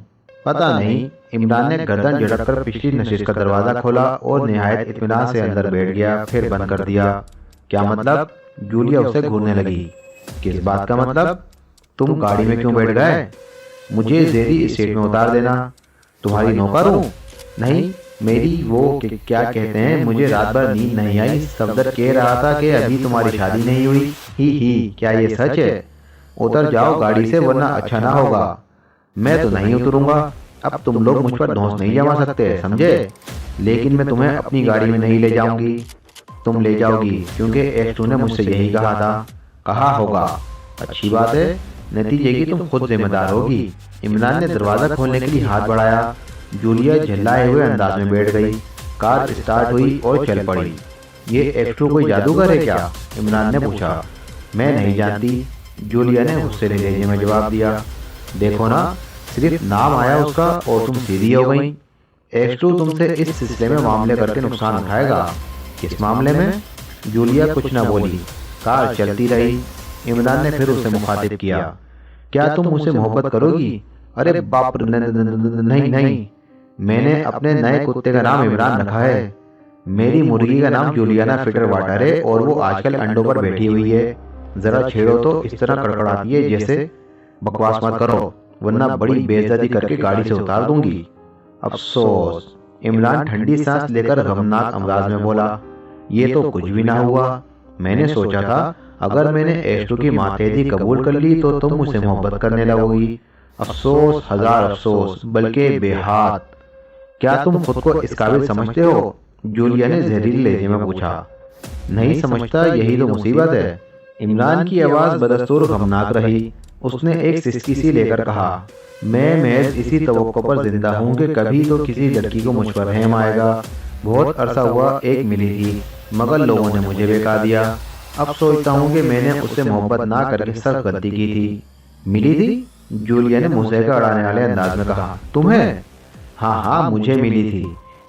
پتہ نہیں۔ عمران نے گردن جھٹک کر پچھلی نشست کا دروازہ کھولا اور نہایت اطمینان سے اندر بیٹھ گیا، پھر بند کر دیا۔ کیا مطلب؟ جولیا اسے گھورنے لگی۔ کس بات کا مطلب؟ تم گاڑی میں کیوں بیٹھ گئے؟ مجھے زیری اسٹیٹ میں اتار دینا۔ تمہاری نوکر ہوں؟ نہیں، میری وہ کیا کہتے ہیں، مجھے رات بھر نیند نہیں آئی۔ صفدر کہہ رہا تھا کہ ابھی تمہاری شادی نہیں ہوئی۔ ہی کیا یہ سچ ہے؟ اتر جاؤ گاڑی سے ورنہ اچھا نہ ہوگا۔ میں تو نہیں اتروں گا، اب تم لوگ مجھ پر دھونس نہیں جما سکتے، سمجھے؟ لیکن میں تمہیں اپنی گاڑی میں نہیں لے جاؤں گی۔ تم لے جاؤ گی کیونکہ ایکسٹو نے مجھ سے یہی کہا تھا۔ کہا ہوگا، اچھی بات ہے، نتیجے کی تم خود ذمہ دار ہوگی۔ عمران نے دروازہ کھولنے کے لیے ہاتھ بڑھایا۔ جولیا جھلائے ہوئے انداز میں بیٹھ گئی۔ کار اسٹارٹ ہوئی اور چل پڑی۔ یہ ایکسٹو کوئی جادوگر ہے کیا؟ عمران نے پوچھا۔ میں نہیں جانتی، جولیا نے غصے لہجے میں جواب دیا۔ دیکھو نا، صرف نام آیا اس کا اور تم سیدھی ہو گئی۔ ایکسٹو تم سے اس سلسلے میں معاملے کر کے نقصان اٹھائے گا۔ کس معاملے میں؟ جولیا کچھ نہ بولی۔ کار چلتی رہی۔ عمران نے پھر اسے مخاطب کیا، کیا تم مجھ سے محبت کرو گی؟ ارے باپ، نہیں، میں نے اپنے نئے کتے کا نام عمران رکھا ہے۔ میری مرغی کا نام جولیانا فٹر واٹر ہے اور وہ آج کل انڈوں پر بیٹھی ہوئی ہے۔ ذرا چھیڑو تو اس طرح کڑکڑاتی ہے جیسے۔ بکواس مت کرو ورنہ بڑی بے عزتی کر کے گاڑی سے اتار دوں گی۔ افسوس، عمران ٹھنڈی سانس لے کر غمناک انداز میں بولا، یہ تو کچھ بھی نہ ہوا۔ میں نے سوچا تھا اگر میں نے ایکسٹو کی ماتحتی قبول کر لی تو تم مجھ سے محبت کرنے لگو گی۔ افسوس، ہزار افسوس، بلکہ بے ہاتھ۔ کیا تم خود کو اس قابل سمجھتے ہو؟ جولیا نے زہریلے لہجے میں پوچھا۔ نہیں سمجھتا، یہی تو مصیبت ہے۔ عمران کی آواز بدستور غمناک رہی۔ اس نے ایک سسکی سی لے کر کہا، میں محض اسی توقع پر زندہ ہوں کہ کبھی تو کسی لڑکی کو مجھ پر رحم آئے گا۔ بہت عرصہ ہوا ایک ملی تھی، مگر لوگوں نے مجھے بہکا دیا۔ اب سوچتا ہوں کہ میں نے اس سے محبت نہ کر کے سخت غلطی کی تھی۔ ملی تھی؟ جولیا نے مسے کا اڑانے والے انداز میں کہا۔ تمہیں؟ ہاں، مجھے ملی تھی۔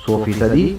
100%,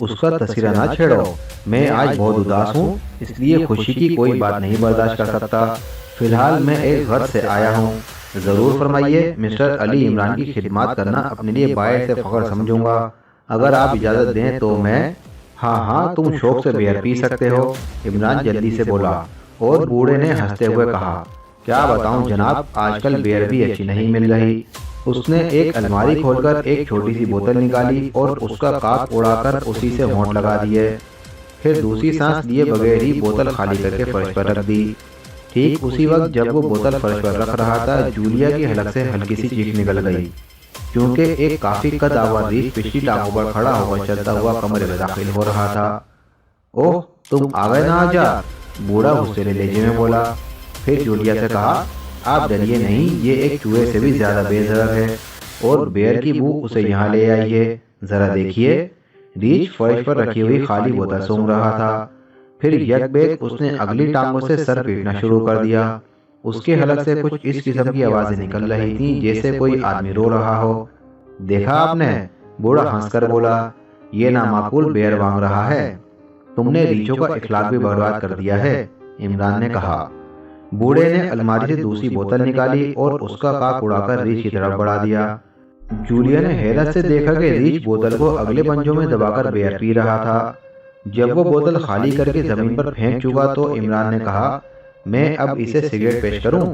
اس کا تذکرہ نہ چھیڑو، میں آج بہت اداس ہوں، اس لیے خوشی کی کوئی بات نہیں برداشت کر سکتا۔ فی الحال میں ایک غرض سے آیا ہوں۔ ضرور فرمائیے، مسٹر علی عمران کی خدمات کرنا اپنے لیے باعث فخر سمجھوں گا۔ اگر آپ اجازت دیں تو میں… ہاں تم شوق سے بیئر پی سکتے ہو، عمران جلدی سے بولا، اور بوڑھے نے ہنستے ہوئے کہا، کیا بتاؤں جناب، آج کل بیئر بھی اچھی نہیں مل رہی۔ اس نے ایک الماری کھول کر ایک چھوٹی سی بوتل نکالی اور اس کا کاک اڑا کر اسی سے ہونٹ لگا دیے، پھر دوسری سانس لیے بغیر ہی بوتل خالی کر کے فرش پر رکھ دی۔ ٹھیک اسی وقت جب وہ بوتل فرش پر رکھ رہا تھا، جولیا کی حلق سے ہلکی سی چیخ نکل گئی، کیونکہ ایک کافی قد آور ریچھ پچھلی ٹانگوں پر کھڑا ہو کر چلتا ہوا کمرے میں داخل ہو رہا تھا۔ اوہ تم آ گئے نا آجار، بوڑھا غصے لہجے میں بولا۔ پھر جولیا سے کہا، آپ ڈریے نہیں، یہ ایک چوہے سے بھی زیادہ بے ضرر ہے، اور بیئر کی بو اسے یہاں لے آئی ہے، ذرا دیکھیے۔ ریچھ فرش پر رکھی ہوئی خالی بوتل سونگھ رہا تھا، پھر یک بیک اس نے اگلی ٹانگوں سے سر پیٹنا شروع کر دیا۔ اس کے حلق سے کچھ اس قسم کی آوازیں نکل رہی تھیں جیسے کوئی آدمی رو رہا ہو۔ دیکھا آپ نے، بوڑھا ہنس کر بولا، یہ نامعقول بیئر مانگ رہا ہے، تم نے ریچھوں کا اخلاق بھی برباد کر دیا ہے، عمران نے کہا۔ بوڑھے نے الماری سے دوسری بوتل نکالی اور اس کا کاک اڑا کر ریچھ کی طرف بڑھا دیا۔ جولیا نے حیرت سے دیکھا کہ ریچھ بوتل کو اگلے پنجوں میں دبا کر بیئر پی رہا تھا۔ جب وہ بوتل خالی کر کے زمین پر پھینک چکا تو عمران نے کہا، میں اب اسے سگریٹ پیش کروں؟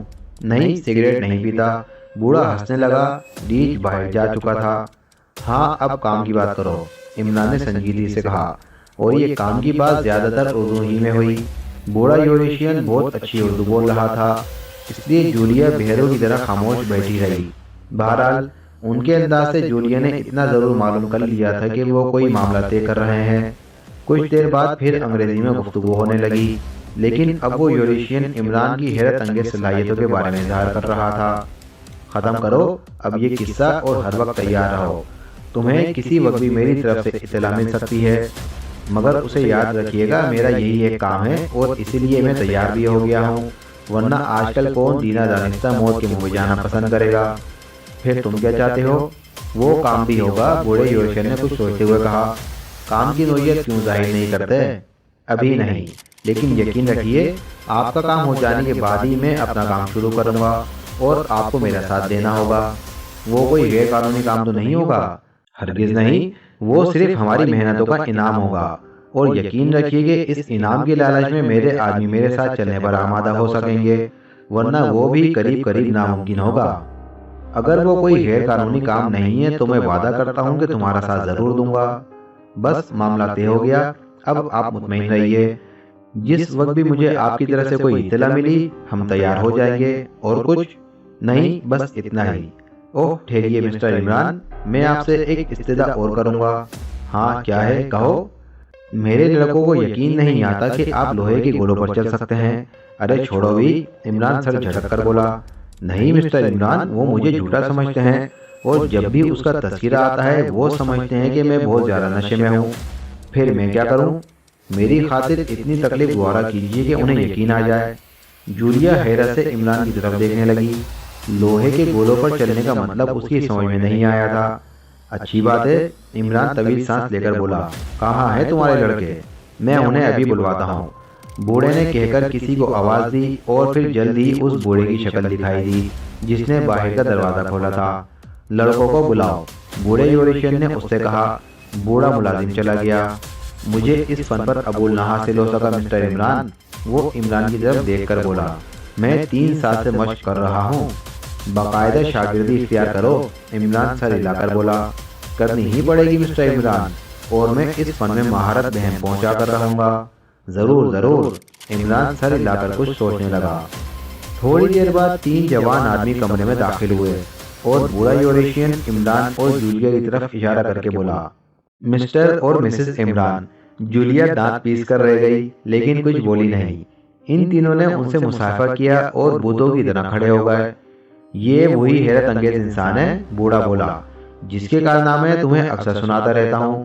نہیں، سگریٹ نہیں پیتا، بوڑھا ہنسنے لگا، ریچھ باہر جا چکا تھا۔ ہاں اب کام کی بات کرو، عمران نے سنجیدگی سے کہا، اور یہ کام کی بات زیادہ تر اردو ہی میں ہوئی۔ بوڑھا یوریشین بہت اچھی اردو بول رہا تھا، اس لیے جولیا بہروں کی طرح خاموش بیٹھی رہی۔ بہرحال ان کے انداز سے جولیا نے اتنا ضرور معلوم کر لیا تھا کہ وہ کوئی معاملہ طے کر رہے ہیں۔ کچھ دیر بعد پھر انگریزی میں گفتگو ہونے لگی، لیکن اب وہ یوریشین عمران کی حیرت انگیز صلاحیتوں کے بارے میں اظہار کر رہا تھا۔ ختم کرو اب یہ قصہ اور ہر وقت تیار رہو، تمہیں کسی وقت بھی میری طرف سے اطلاع مل سکتی ہے، مگر اسے یاد رکھیے گا میرا یہی ایک کام ہے اور اسی لیے میں تیار بھی ہو گیا ہوں، ورنہ آج کل کون دینا دانستہ موت کے منہ میں جانا پسند کرے گا۔ پھر تم کیا چاہتے ہو؟ وہ کام بھی ہوگا، بوڑھے یوریشین نے کچھ سوچتے ہوئے کہا۔ کام کی نوعیت کیوں ظاہر نہیں کرتے؟ ابھی نہیں، لیکن یقین رکھیے آپ کا کام ہو جانے کے بعد ہی میں اپنا کام شروع کروں گا، اور آپ کو میرا ساتھ دینا ہوگا۔ وہ کوئی غیر قانونی کام تو نہیں ہوگا؟ ہرگز نہیں، وہ صرف ہماری محنتوں کا انعام ہوگا، اور یقین رکھیے کہ اس انعام کے لالچ میں میرے آدمی میرے ساتھ چلنے پر آمادہ ہو سکیں گے، ورنہ وہ بھی قریب قریب ناممکن ہوگا۔ اگر وہ کوئی غیر قانونی کام نہیں ہے تو میں وعدہ کرتا ہوں کہ تمہارا ساتھ ضرور دوں گا۔ بس معاملہ طے ہو گیا، اب آپ مطمئن رہیے، جس وقت بھی مجھے آپ کی طرف سے کوئی اطلاع ملی ہم تیار ہو جائیں گے، اور کچھ نہیں، بس اتنا ہی۔ اوہ ٹھہریے مسٹر عمران، میں آپ سے ایک استدعا اور کروں گا۔ ہاں کیا ہے، کہو۔ میرے لڑکوں کو یقین نہیں آتا کہ آپ لوہے کے گولوں پر چل سکتے ہیں۔ ارے چھوڑو بھی، عمران سر جھٹک کر بولا۔ نہیں مسٹر عمران، وہ مجھے جھوٹا سمجھتے ہیں، اور جب بھی اس کا تذکرہ آتا ہے وہ سمجھتے ہیں کہ میں بہت زیادہ نشے میں ہوں۔ پھر میں کیا کروں؟ میری خاطر اتنی تکلیف گوارا کیجیے کہ انہیں یقین آ جائے۔ جولیا حیرت سے عمران کی طرف دیکھنے لگی۔ لوہے کے گولوں پر چلنے کا مطلب اس کی سمجھ میں نہیں آیا تھا۔ اچھی بات ہے، عمران طویل سانس لے کر بولا، کہاں ہیں تمہارے لڑکے؟ میں انہیں ابھی بلواتا ہوں۔ بوڑھے نے کہہ کر کسی کو آواز دی، اور پھر جلد ہی اس بوڑھے کی شکل دکھائی دی جس نے باہر کا دروازہ کھولا تھا۔ لڑکوں کو بلاؤ، بوڑھے یوریشین نے اس سے کہا۔ بوڑھا ملازم چلا گیا۔ مجھے اس فن پر عبور نہ حاصل ہو سکا مسٹر عمران، وہ عمران کی طرف دیکھ کر بولا، میں 3 سال سے مشق کر رہا ہوں، باقاعدہ شاگردی اختیار کرو۔ عمران سر ہلا کر بولا، کرنی ہی پڑے گی مسٹر عمران، اور میں اس فن میں مہارت بہم پہنچا کر رہوں گا۔ ضرور ضرور، عمران سر ہلا کر کچھ سوچنے لگا۔ تھوڑی دیر بعد 3 جوان آدمی کمرے میں داخل ہوئے، اور بوڑھا یوریشین عمران اور جولیا کی طرف اشارہ کر کے بولا، مسٹر اور مسز عمران۔ جولیا دانت پیس کر رہ گئی، لیکن کچھ بولی نہیں۔ ان تینوں نے ان سے مصافحہ کیا اور بتوں کی طرح کھڑے ہو گئے۔ یہ وہی حیرت انگیز انسان ہے، بوڑھا بولا، جس کے کارنامے تمہیں اکثر سناتا رہتا ہوں۔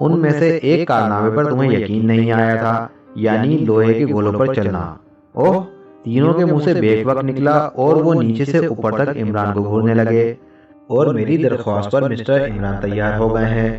ان میں سے ایک کارنامے پر تمہیں یقین نہیں آیا تھا، یعنی لوہے کے گولوں پر چلنا۔ اوہ، تینوں کے منہ سے بیک وقت نکلا، اور وہ نیچے سے اوپر تک عمران کو گھورنے لگے۔ اور میری درخواست پر مسٹر عمران تیار ہو گئے ہیں۔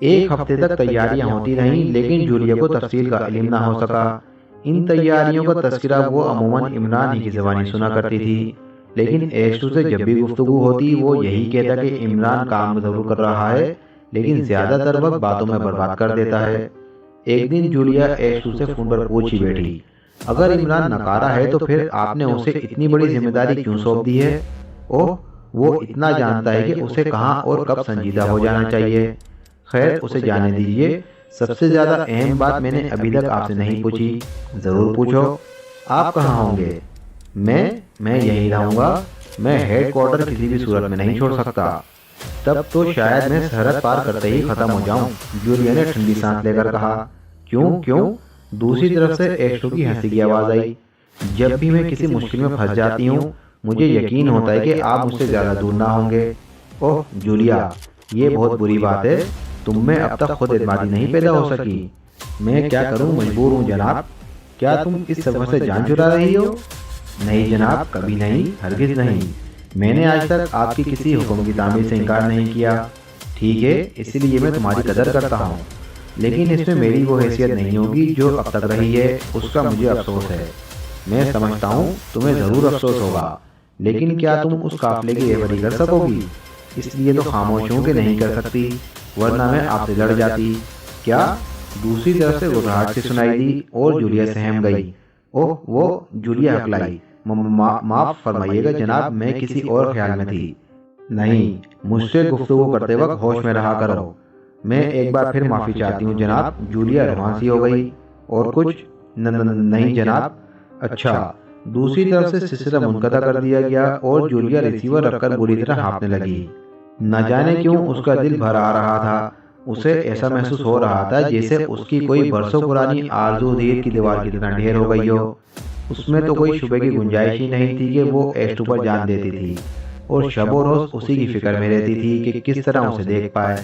ایک ہفتے تک تیاریاں ہوتی رہیں لیکن جولیا کو تفصیل کا علم نہ ہو سکا۔ ان تیاریوں کا تذکرہ وہ عموماً عمران ہی کی زبانی سنا کرتی تھی، لیکن ایشٹو سے جب بھی گفتگو ہوتی وہ یہی کہتا کہ عمران کام ضرور کر رہا ہے لیکن زیادہ تر وقت باتوں میں برباد کر دیتا ہے۔ ایک دن جولیا ایشٹو سے فون پر پوچھ ہی بیٹھی، اگر عمران ناکارہ ہے تو پھر آپ نے اسے اتنی بڑی ذمہ داری کیوں سونپ دی ہے؟ اوہ، وہ اتنا جانتا ہے کہ اسے کہاں اور کب سنجیدہ ہو جانا چاہیے۔ خیر، اسے جانے دیجیے۔ سب سے زیادہ اہم بات میں نے ابھی تک آپ سے نہیں پوچھی۔ ضرور پوچھو۔ آپ کہاں ہوں گے؟ میں یہی رہوں گا۔ میں ہیڈ کوارٹر کسی بھی صورت میں نہیں چھوڑ سکتا۔ تب تو شاید میں سرحد پار کرتے ہی ختم ہو جاؤں، جولیا نے ٹھنڈی سانس لے کر کہا۔ کیوں؟ دوسری طرف سے ایشٹو کی ہنسی کی آواز آئی۔ جب بھی میں کسی مشکل میں پھنس جاتی ہوں مجھے یقین ہوتا ہے کہ آپ مجھ سے زیادہ دور نہ ہوں گے۔ اوہ جولیا، یہ بہت بری بات ہے۔ تم میں اب تک خود اعتمادی نہیں پیدا ہو سکی۔ میں کیا کروں، مجبور ہوں جناب۔ کیا تم اس سفر سے جان چرا رہی ہو؟ نہیں جناب، کبھی نہیں، ہرگز نہیں۔ میں نے آج تک آپ کی کسی حکم کی تعمیل سے انکار نہیں کیا۔ ٹھیک ہے، اسی لیے میں تمہاری قدر کرتا ہوں، لیکن اس میں میری وہ حیثیت نہیں ہوگی جو اب تک رہی ہے، اس کا مجھے افسوس ہے۔ میں سمجھتا ہوں تمہیں ضرور افسوس ہوگا، لیکن کیا تم اس قافلے کی رہبری کر سکو گی؟ اس لیے تو خاموش ہوں کہ نہیں کر سکتی، ورنہ میں آپ سے لڑ جاتی۔ کیا؟ دوسری طرف سے گھبراہٹ سے سنائی دی اور جولیا سہم گئی۔ اوہ، وہ جولیا ہکلائی۔ معاف فرمائیے گا جناب، میں کسی اور خیال میں تھی۔ نہیں، مجھ سے گفتگو کرتے وقت ہوش میں رہا کرو۔ میں ایک بار پھر معافی چاہتی ہوں جناب۔ جولیا روانسی ہو گئی۔ اور کچھ؟ نہیں جناب۔ اچھا۔ دوسری طرف سے سلسلہ منقطع کر دیا گیا اور جولیا ریسیور رکھ کر بری طرح ہانپنے لگی۔ نہ جانے کیوں اس کا دل بھر آ رہا تھا۔ اسے ایسا محسوس ہو رہا تھا جیسے اس کی کوئی برسوں پرانی آرزو دیر کی دیوار کی طرح ڈھیر ہو گئی ہو۔ اس میں تو کوئی شبے کی گنجائش ہی نہیں تھی کہ وہ ایشٹو پر جان دیتی تھی اور شب و روز اسی کی فکر میں رہتی تھی کہ کس طرح اسے دیکھ پائے۔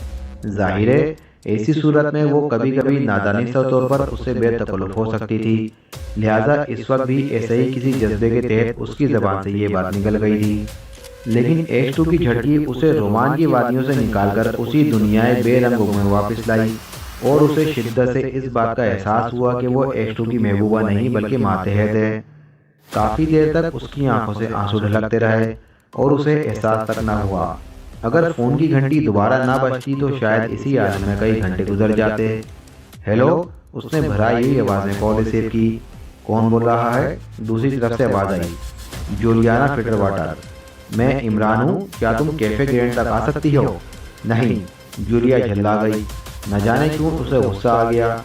ظاہر ہے ایسی صورت میں وہ کبھی کبھی نادانستہ طور پر اس سے بے تکلف ہو سکتی تھی، لہٰذا اس وقت بھی ایسے ہی کسی جذبے کے تحت اس کی زبان سے یہ بات نکل گئی تھی۔ لیکن ایشٹو کی جھٹکی اسے رومان کی وادیوں سے نکال کر اسی دنیا بے رنگوں میں واپس لائی اور اسے شدت سے اس بات کا احساس ہوا کہ وہ ایشٹو کی محبوبہ نہیں بلکہ ماتحت ہے۔ کافی دیر تک اس کی آنکھوں سے آنسو ڈھلکتے رہے اور اسے احساس تک نہ ہوا۔ اگر فون کی گھنٹی دوبارہ نہ بجتی تو شاید اسی عالم میں کئی گھنٹے گزر جاتے۔ ہیلو، اس نے بھرائی ہوئی آواز میں کال ریسیو کی۔ کون بول رہا ہے؟ دوسری طرف سے آواز آئی۔ Juliana فٹر water. میں عمران ہوں، کیا تم کیفے گرینڈ تک آ سکتی ہو؟ نہیں۔ جولیا جھلا گئی۔ نہ جانے کیوں اسے غصہ آ گیا۔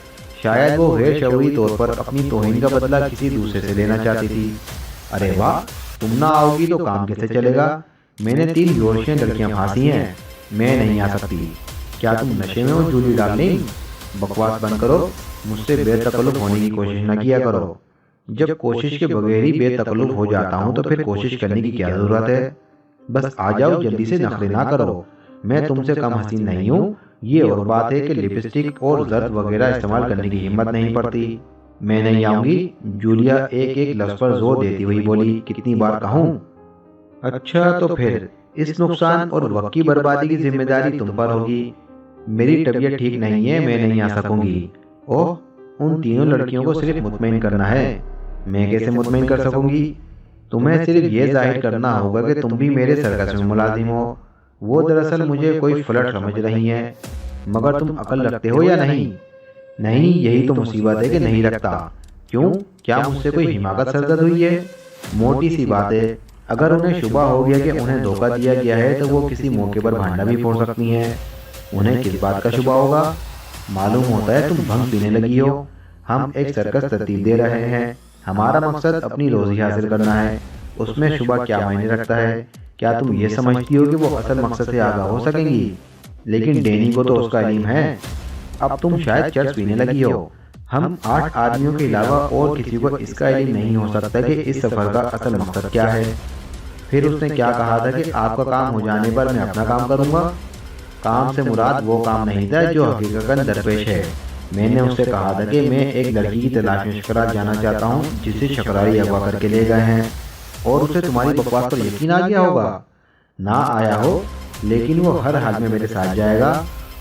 شاید وہ غیر شعوری طور پر اپنی توہین کا بدلہ کسی دوسرے سے لینا چاہتی تھی۔ ارے واہ، تم نہ آؤ گی تو کام کیسے چلے گا؟ میں نے 3 یورشین لڑکیاں پھانسی ہیں، میں نہیں آ سکتی۔ کیا تم نشے میں ہو جولی ڈارلنگ؟ بکواس بند کرو، مجھ سے بے تکلف ہونے کی کوشش نہ کیا کرو۔ جب کوشش کے بغیر ہی بے تکلف ہو جاتا ہوں تو پھر کوشش کرنے کی کیا ضرورت ہے؟ بس آ جاؤ، جلدی سے نخرے نہ کرو۔ میں تم سے کم حسین نہیں ہوں۔ یہ اور بات ہے کہ لپسٹک اور زرد وغیرہ استعمال کرنے کی ہمت نہیں پڑتی۔ میں نہیں آؤں گی، جولیا ایک لفظ پر زور دیتی ہوئی بولی۔ کتنی بار کہوں؟ اچھا تو پھر اس نقصان اور وقت کی بربادی کی ذمہ داری تم پر ہوگی۔ میری طبیعت ٹھیک نہیں ہے، میں نہیں آ سکوں گی۔ اوہ، ان تینوں لڑکیوں کو صرف مطمئن کرنا ہے۔ میں کیسے مطمئن کر سکوں گی؟ تمہیں صرف یہ ظاہر کرنا ہوگا کہ تم بھی میرے سرکس میں ملازم ہو۔ وہ دراصل مجھے کوئی فلرٹ سمجھ رہی ہیں، مگر تم عقل رکھتے ہو یا نہیں؟ نہیں، یہی تو مصیبت ہے کہ نہیں رکھتا۔ کیوں؟ کیا مجھ سے کوئی حماقت سرزد ہوئی ہے؟ موٹی سی بات ہے، اگر انہیں شبہ ہو گیا کہ انہیں دھوکہ دیا گیا ہے تو وہ کسی موقع پر بھانڈا بھی پھوڑ سکتی ہیں۔ انہیں کس بات کا شبہ ہوگا؟ معلوم ہوتا ہے تم بھنگ پینے لگی ہو۔ ہم ایک سرکس ترتیب دے رہے ہیں، ہمارا مقصد اپنی روزی حاصل کرنا ہے، اس میں شبہ کیا معنی رکھتا ہے؟ کیا تم یہ سمجھتی ہو کہ وہ اصل مقصد سے آگاہ ہو سکیں گی؟ لیکن ڈینی کو تو اس کا علم ہے۔ اب تم شاید چرس پینے لگی ہو۔ ہم 8 آدمیوں کے علاوہ اور کسی کو اس کا علم نہیں ہو سکتا کہ اس سفر کا اصل مقصد کیا ہے۔ پھر اس نے کیا کہا تھا کہ آپ کا کام ہو جانے پر میں اپنا کام کروں گا؟ کام سے مراد وہ کام نہیں تھا جو حقیقتاً درپیش ہے۔ میں نے اس سے کہا تھا کہ میں ایک لڑکی کی تلاش میں شکرات جانا چاہتا ہوں جسے شکراری اغوا کر کے لے گئے ہیں، اور اسے تمہاری بکواس پر یقین آ گیا ہوگا۔ نہ آیا ہو، لیکن وہ ہر حال میں میرے ساتھ جائے گا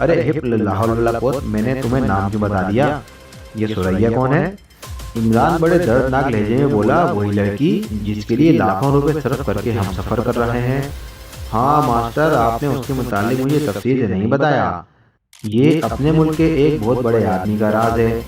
ارے ہپ لا حول ولا قوت، میں نے تمہیں نام کیوں بتا دیا؟ یہ سریا کون ہے؟ عمران بڑے دردناک لہجے میں بولا، وہی لڑکی جس کے لیے لاکھوں روپے صرف کر کے ہم سفر کر رہے ہیں۔ ہاں ماسٹر، آپ نے اس کے متعلق مجھے تفصیل سے نہیں بتایا۔ یہ اپنے ملک کے ایک بہت بڑے آدمی کا راز ہے۔